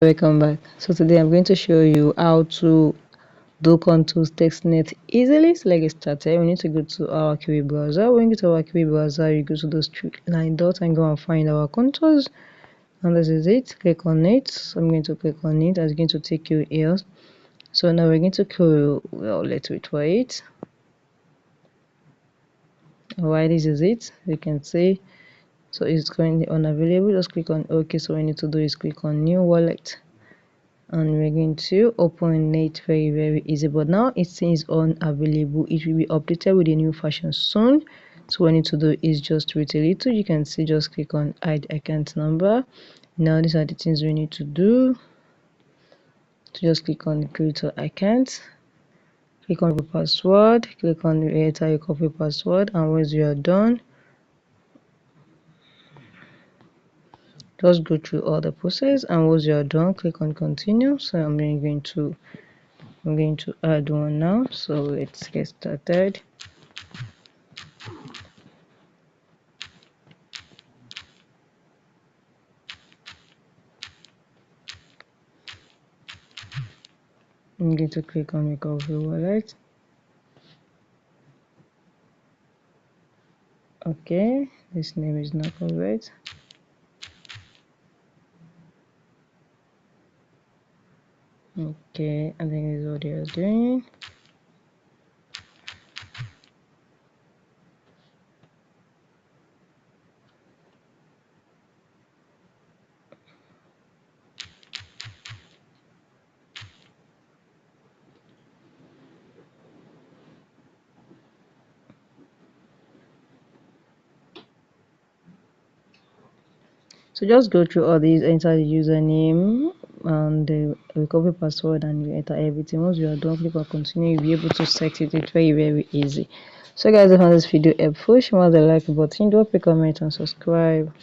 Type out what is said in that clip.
Welcome back. So today I'm going to show you how to do Kontos Testnet easily. So let's get started. We need to go to our QA browser. When you go to our QA browser, you go to those three line dots and go and find our contours. And this is it. Click on it. So I'm going to click on it. It's going to take you here. So now we're going to go. Well, let's wait for it. Alright, this is it. You can see. So it's currently unavailable. Just click on OK. So what we need to do is click on New Wallet. And we're going to open it very easy, but now it says unavailable. It will be updated with a new version soon. So what we need to do is just wait a little. You can see, just click on hide account number. Now these are the things we need to do. So just click on create your account, click on copy password, click on enter your copy password, and once you are done, just go through all the process, and once you are done, click on continue. So I'm going to add one now. So let's get started. I'm going to click on recovery wallet. Okay, this name is not correct. Okay, I think this is what they are doing. So just go through all these, enter the username and the recovery password, and you enter everything. Once you are done, click on continue. You'll be able to set it. It's very easy. So guys, if you found this video helpful, smash the like button, drop a comment and subscribe.